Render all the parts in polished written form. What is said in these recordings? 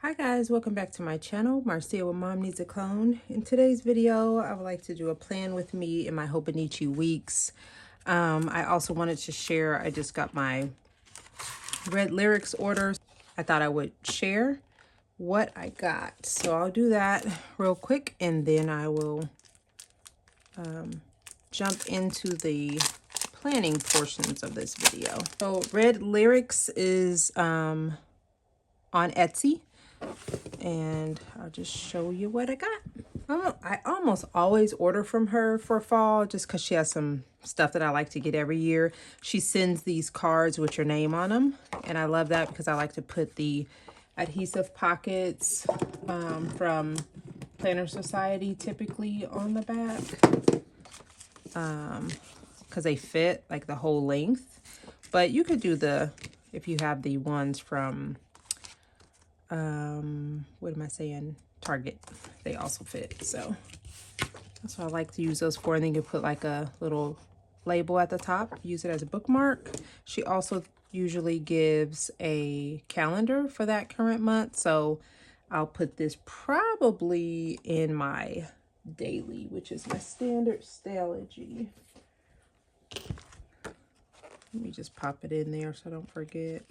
Hi guys, welcome back to my channel, Marcia with Mom Needs a Clone. In today's video, I would like to do a plan with me in my Hobonichi weeks. I also wanted to share, I just got my Red Lyrics orders. I thought I would share what I got. So I'll do that real quick and then I will jump into the planning portions of this video. So Red Lyrics is on Etsy. And I'll just show you what I got. I almost always order from her for fall just because she has some stuff that I like to get every year. She sends these cards with your name on them, and I love that because I like to put the adhesive pockets from Planner Society typically on the back because they fit like the whole length. But you could do if you have the ones from what am I saying? Target. They also fit. So that's what I like to use those for. And then you put like a little label at the top. Use it as a bookmark. She also usually gives a calendar for that current month. So I'll put this probably in my daily, which is my standard Stalogy. Let me just pop it in there so I don't forget.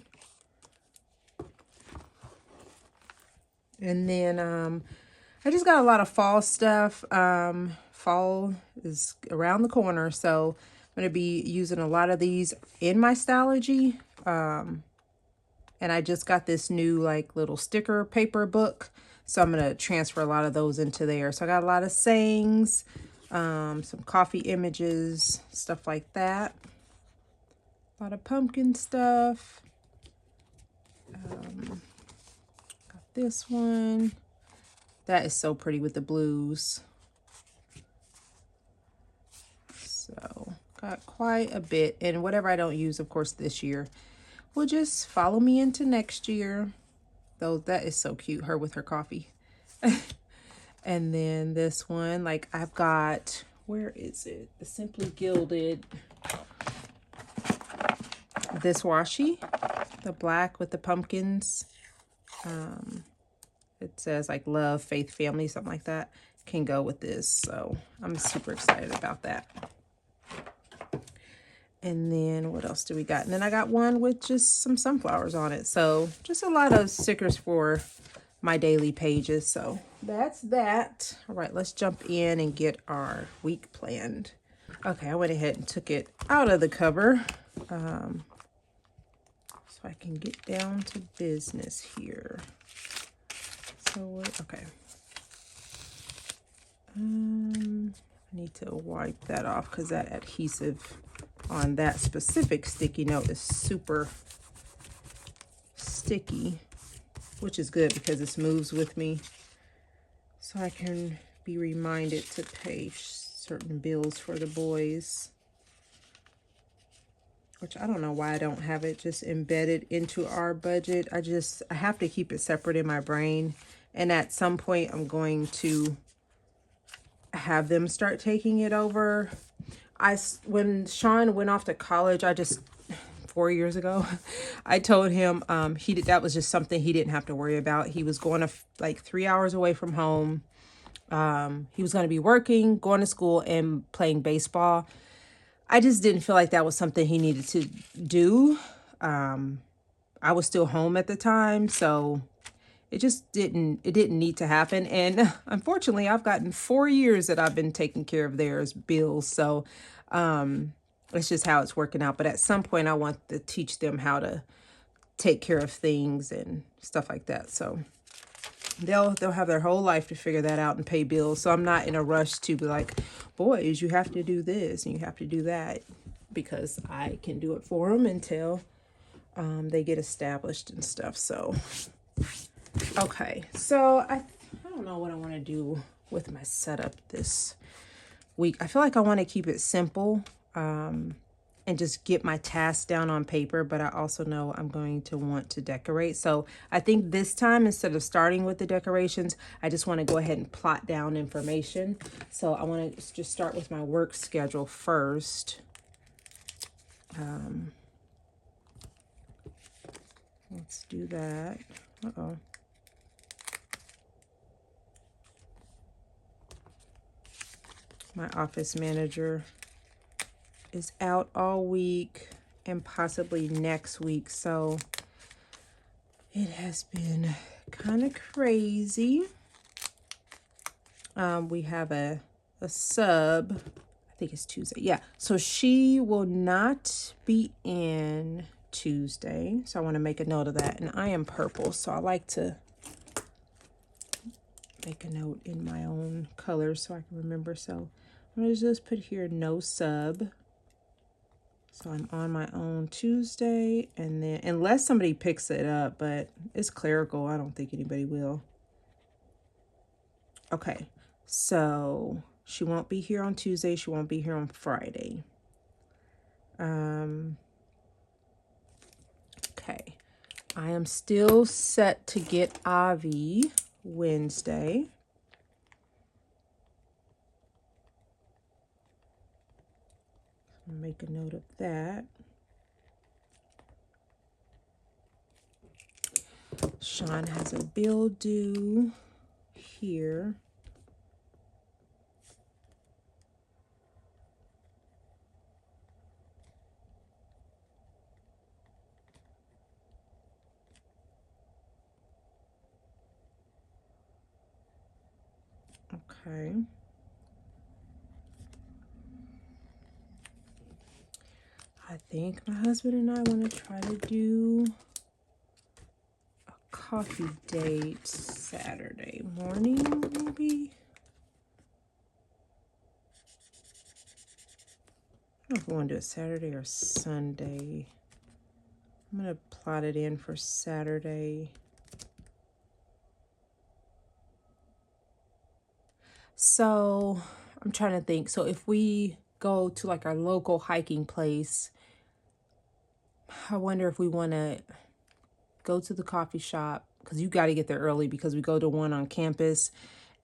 And then I just got a lot of fall stuff. Fall is around the corner, so I'm going to be using a lot of these in my Stalogy. And I just got this new like little sticker paper book, so I'm going to transfer a lot of those into there. So I got a lot of sayings, some coffee images, stuff like that. A lot of pumpkin stuff. This one, that is so pretty with the blues. So got quite a bit, and whatever I don't use, of course, this year will just follow me into next year. Though that is so cute, her with her coffee. And then this one, like I've got, where is it? The Simply Gilded, this washi, the black with the pumpkins. It says like love, faith, family, something like that. Can go with this. So I'm super excited about that. And then what else do we got? And then I got one with just some sunflowers on it. So just a lot of stickers for my daily pages. So that's that. All right, let's jump in and get our week planned. Okay, I went ahead and took it out of the cover. So I can get down to business here. So, okay. I need to wipe that off because that adhesive on that specific sticky note is super sticky, which is good because this moves with me. So I can be reminded to pay certain bills for the boys. Which I don't know why I don't have it just embedded into our budget. I have to keep it separate in my brain. And at some point, I'm going to have them start taking it over. When Sean went off to college, 4 years ago, I told him that was just something he didn't have to worry about. He was going to like 3 hours away from home. He was going to be working, going to school, and playing baseball. I just didn't feel like that was something he needed to do. I was still home at the time, so it didn't need to happen. And unfortunately, I've gotten 4 years that I've been taking care of their bills. So it's just how it's working out. But at some point, I want to teach them how to take care of things and stuff like that. So they'll have their whole life to figure that out and pay bills. So I'm not in a rush to be like, boys, you have to do this and you have to do that, because I can do it for them until they get established and stuff. So okay, so I don't know what I want to do with my setup this week. I feel like I want to keep it simple and just get my tasks down on paper, but I also know I'm going to want to decorate. So I think this time, instead of starting with the decorations, I just want to go ahead and plot down information. So I want to just start with my work schedule first. Let's do that. Uh-oh. My office manager is out all week and possibly next week, so it has been kind of crazy. We have a sub, I think it's Tuesday. Yeah, so she will not be in Tuesday, so I want to make a note of that. And I am purple, so I like to make a note in my own colors so I can remember. So I'm going to just put here no sub. So I'm on my own Tuesday, and then unless somebody picks it up, but it's clerical, I don't think anybody will. Okay, so she won't be here on Tuesday. She won't be here on Friday. Okay, I am still set to get Avi Wednesday. I'll make a note of that. Sean has a bill due here. Okay. I think my husband and I want to try to do a coffee date Saturday morning, maybe. I don't know if we want to do it Saturday or Sunday. I'm going to plot it in for Saturday. So I'm trying to think. So if we go to like our local hiking place, I wonder if we want to go to the coffee shop, because you got to get there early because we go to one on campus,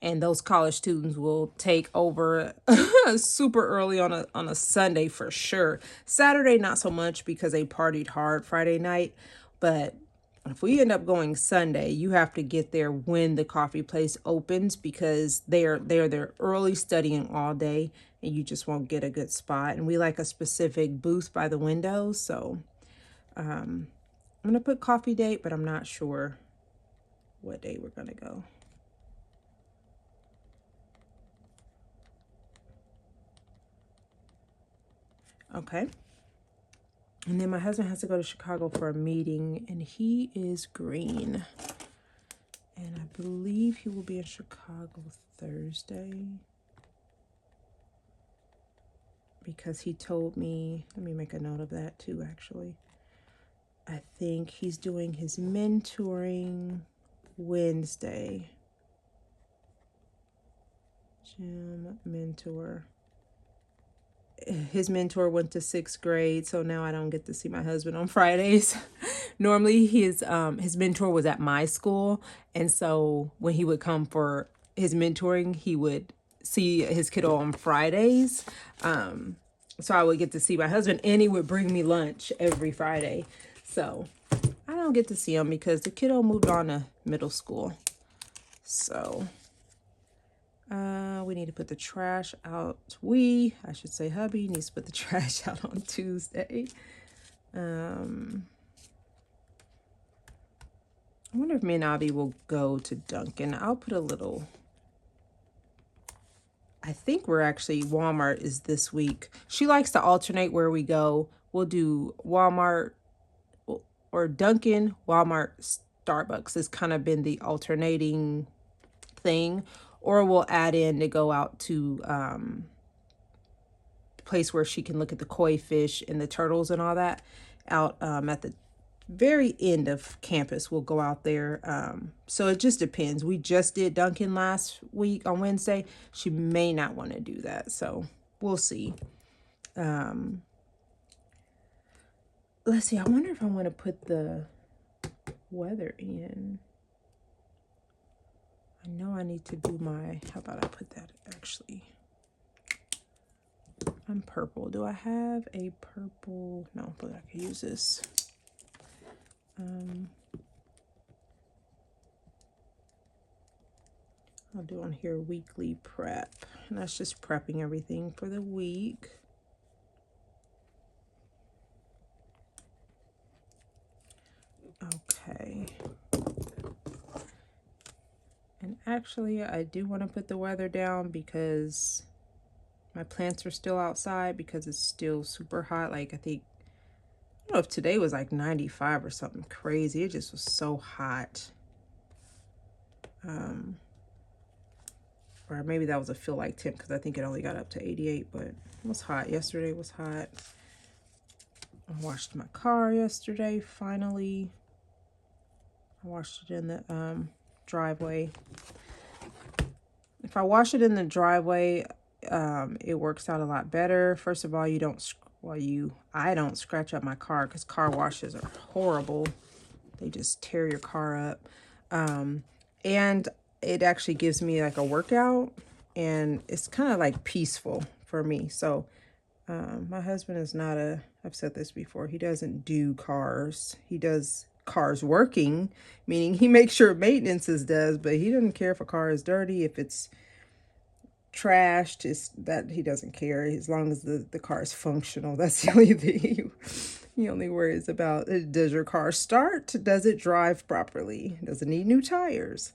and those college students will take over super early on a Sunday for sure. Saturday, not so much because they partied hard Friday night. But if we end up going Sunday, you have to get there when the coffee place opens, because they're there early studying all day, and you just won't get a good spot. And we like a specific booth by the window. So I'm going to put coffee date, but I'm not sure what day we're going to go. Okay. And then my husband has to go to Chicago for a meeting, and he is green. And I believe he will be in Chicago Thursday, because he told me, let me make a note of that too, actually. I think he's doing his mentoring Wednesday. Gym mentor. His mentor went to 6th grade, so now I don't get to see my husband on Fridays. Normally his mentor was at my school, and so when he would come for his mentoring, he would see his kiddo on Fridays. So I would get to see my husband, and he would bring me lunch every Friday. So I don't get to see him because the kiddo moved on to middle school. So we need to put the trash out. I should say hubby needs to put the trash out on Tuesday. I wonder if me and Abby will go to Dunkin'. I'll put a little, I think we're actually, Walmart is this week. She likes to alternate where we go. We'll do Walmart or Dunkin', Walmart, Starbucks has kind of been the alternating thing. Or we'll add in to go out to place where she can look at the koi fish and the turtles and all that out at the very end of campus. We'll go out there. So it just depends. We just did Dunkin' last week on Wednesday. She may not want to do that, so we'll see. Let's see. I wonder if I want to put the weather in. I know I need to do my, how about I put that actually? I'm purple. Do I have a purple? No, but I can use this. I'll do on here weekly prep. And that's just prepping everything for the week. Okay. And actually, I do want to put the weather down because my plants are still outside because it's still super hot. Like, I think, I don't know if today was like 95 or something crazy. It just was so hot. Or maybe that was a feel like temp because I think it only got up to 88, but it was hot. Yesterday was hot. I washed my car yesterday, finally. I washed it in the driveway. If I wash it in the driveway, it works out a lot better. First of all, I don't scratch up my car because car washes are horrible. They just tear your car up. And it actually gives me like a workout, and it's kind of like peaceful for me. So my husband is not I've said this before, he doesn't do cars. He does cars working, meaning he makes sure maintenance is does, but he doesn't care if a car is dirty, if it's trashed, that he doesn't care, as long as the car is functional. That's the only thing he only worries about. Does your car start? Does it drive properly? Does it need new tires?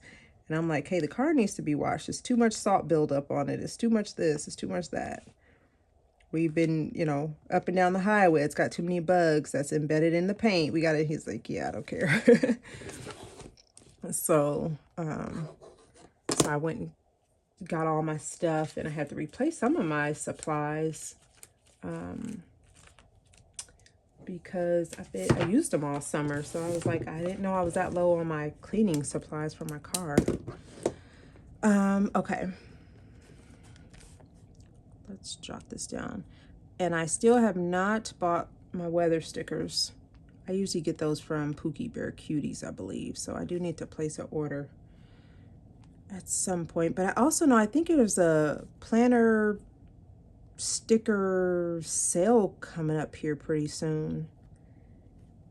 And I'm like, hey, the car needs to be washed. There's too much salt buildup on it. It's too much this. It's too much that. We've been, up and down the highway. It's got too many bugs that's embedded in the paint. We got it. He's like, yeah, I don't care. So I went and got all my stuff, and I had to replace some of my supplies because I used them all summer. So I was like, I didn't know I was that low on my cleaning supplies for my car. Okay. Let's jot this down. And I still have not bought my weather stickers. I usually get those from Pookie Bear Cuties, I believe. So I do need to place an order at some point. But I also know, I think there's a planner sticker sale coming up here pretty soon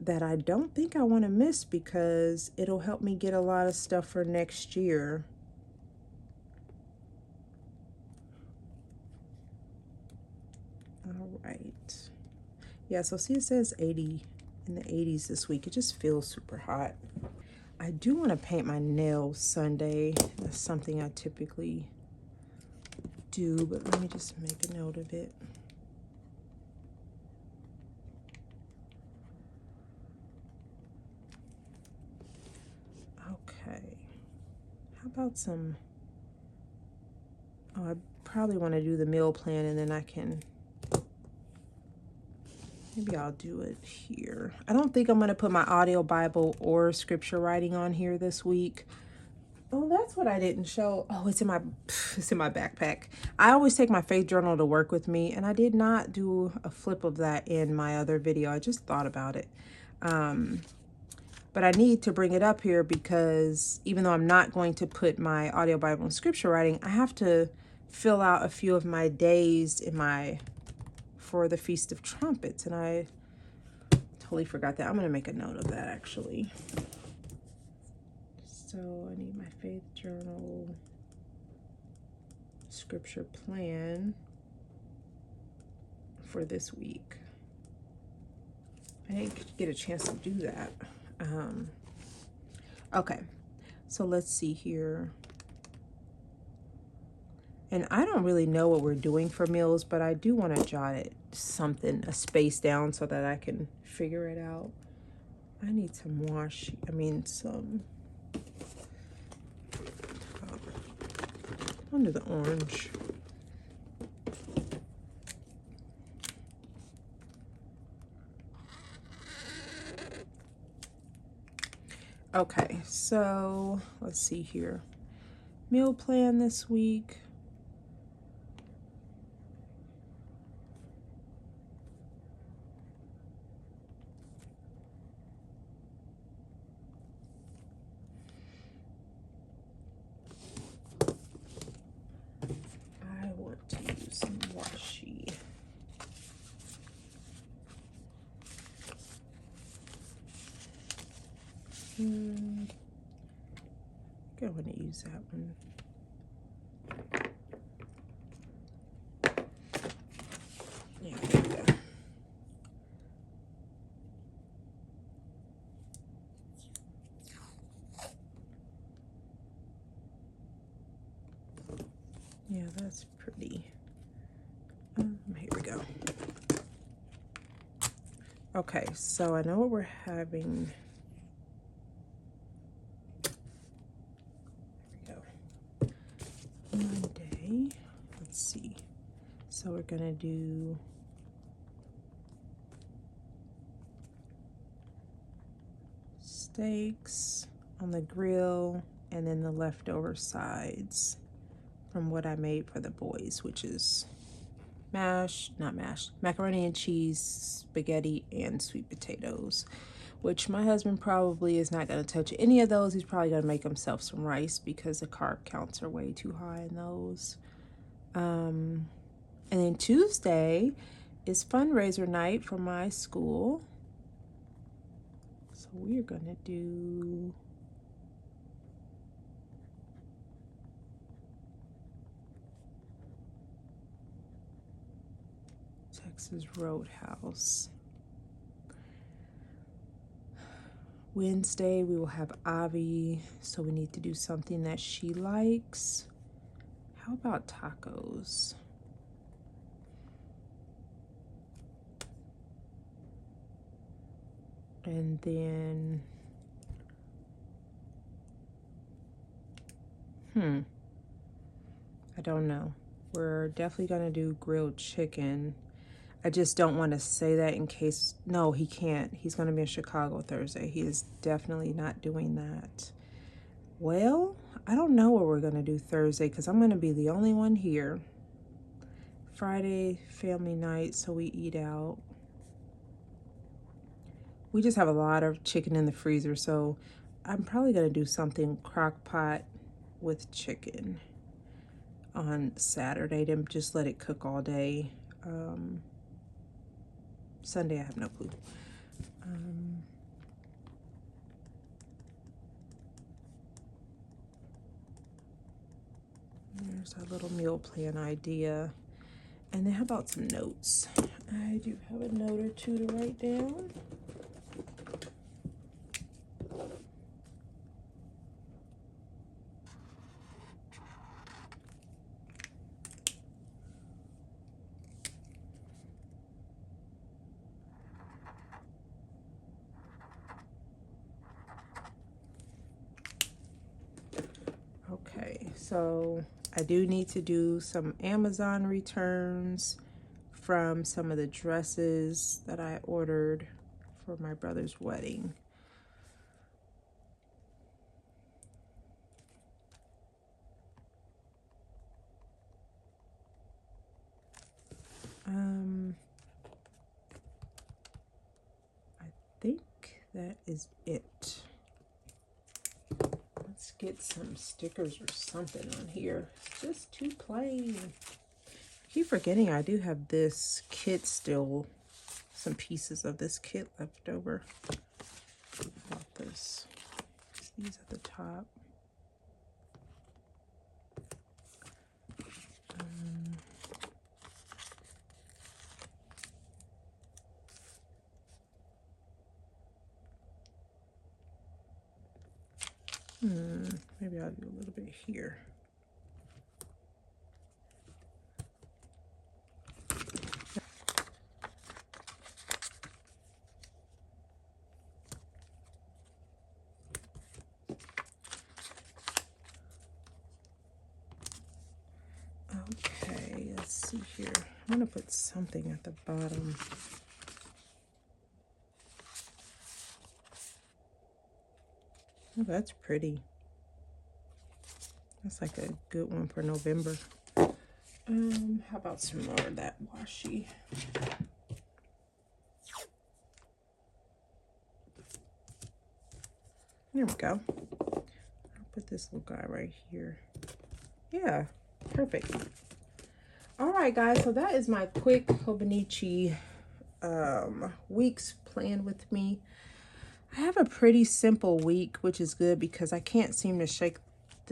that I don't think I want to miss because it'll help me get a lot of stuff for next year. All right. Yeah, so see, it says 80 in the 80s this week. It just feels super hot. I do want to paint my nails Sunday. That's something I typically do, but let me just make a note of it. Okay. How about some... Oh, I probably want to do the meal plan, and then I can... Maybe I'll do it here. I don't think I'm going to put my audio Bible or scripture writing on here this week. Oh, that's what I didn't show. Oh, it's in my backpack. I always take my faith journal to work with me, and I did not do a flip of that in my other video. I just thought about it. But I need to bring it up here because even though I'm not going to put my audio Bible and scripture writing, I have to fill out a few of my days for the Feast of Trumpets, and I totally forgot that. I'm going to make a note of that, actually. So I need my faith journal, scripture plan for this week. I didn't get a chance to do that. Okay, so let's see here. And I don't really know what we're doing for meals, but I do want to jot a space down so that I can figure it out. I need some under the orange. Okay, so let's see here. Meal plan this week. I want to use some washi. I want to use that one. Yeah, there we go. Yeah, that's pretty. Here we go. Okay, so I know what we're having. There we go. Monday. Let's see. So we're gonna do steaks on the grill and then the leftover sides from what I made for the boys, which is macaroni and cheese, spaghetti, and sweet potatoes, which my husband probably is not going to touch any of those. He's probably going to make himself some rice because the carb counts are way too high in those. And then Tuesday is fundraiser night for my school. So we're going to do Texas Roadhouse. Wednesday we will have Avi, so we need to do something that she likes. How about tacos? And then I don't know. We're definitely gonna do grilled chicken. I just don't want to say that in case. No, he can't. He's going to be in Chicago Thursday. He is definitely not doing that. Well, I don't know what we're going to do Thursday because I'm going to be the only one here. Friday, family night, so we eat out. We just have a lot of chicken in the freezer, so I'm probably going to do something crock pot with chicken on Saturday to just let it cook all day. Sunday, I have no clue. There's our little meal plan idea. And then how about some notes? I do have a note or two to write down. Okay, so I do need to do some Amazon returns from some of the dresses that I ordered for my brother's wedding. I think that is it. Let's get some stickers or something on here. It's just too plain. I keep forgetting I do have this kit still, some pieces of this kit left over. How about this? These at the top. Maybe I'll do a little bit here. Okay, let's see here. I'm gonna put something at the bottom. Oh, that's pretty. That's like a good one for November. How about some more of that washi? There we go. I'll put this little guy right here. Yeah, perfect. All right, guys, so that is my quick Hobonichi weeks planned with me. I have a pretty simple week, which is good because I can't seem to shake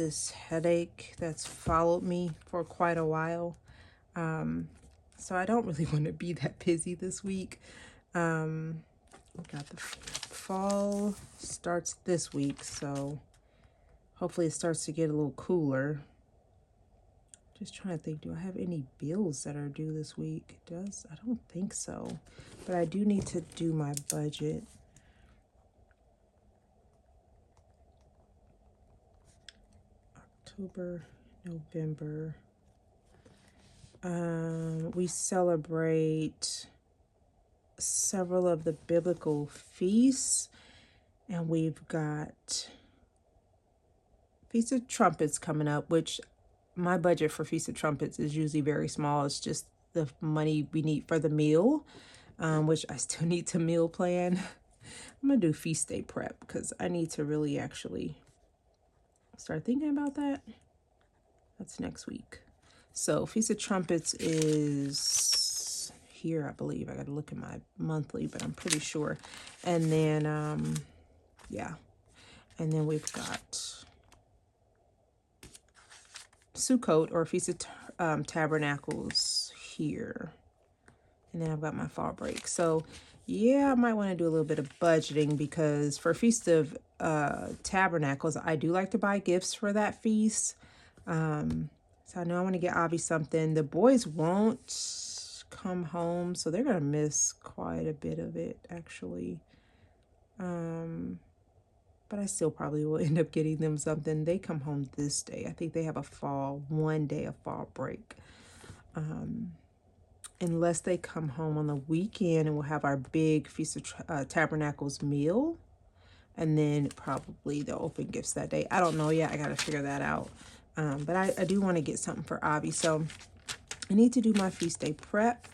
this headache that's followed me for quite a while. So I don't really want to be that busy this week. We got the fall starts this week, so hopefully it starts to get a little cooler. Just trying to think, do I have any bills that are due this week? I don't think so, but I do need to do my budget. October, November. We celebrate several of the biblical feasts, and we've got Feast of Trumpets coming up, which my budget for Feast of Trumpets is usually very small. It's just the money we need for the meal, which I still need to meal plan. I'm gonna do feast day prep because I need to really actually start thinking about that. That's next week. So Feast of Trumpets is here, I believe. I gotta look at my monthly, but I'm pretty sure. And then yeah, and then we've got Sukkot, or Feast of Tabernacles, here. And then I've got my fall break. So yeah, I might want to do a little bit of budgeting, because for Feast of Tabernacles, I do like to buy gifts for that feast. So I know I want to get Avi something. The boys won't come home, so they're gonna miss quite a bit of it, actually. But I still probably will end up getting them something. They come home this day. I think they have one day of fall break. Unless they come home on the weekend, and we'll have our big Feast of Tabernacles meal. And then probably they'll open gifts that day. I don't know yet. I got to figure that out. But I do want to get something for Avi. So I need to do my feast day prep.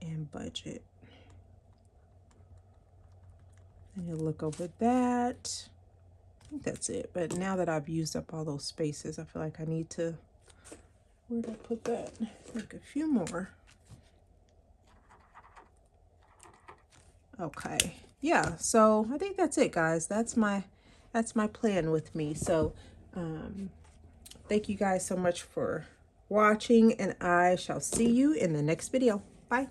And budget. And you'll look over that. I think that's it. But now that I've used up all those spaces, I feel like I need to, where did I put that? Like a few more. Okay. Yeah, so I think that's it, guys. That's my plan with me. So thank you guys so much for watching, and I shall see you in the next video. Bye.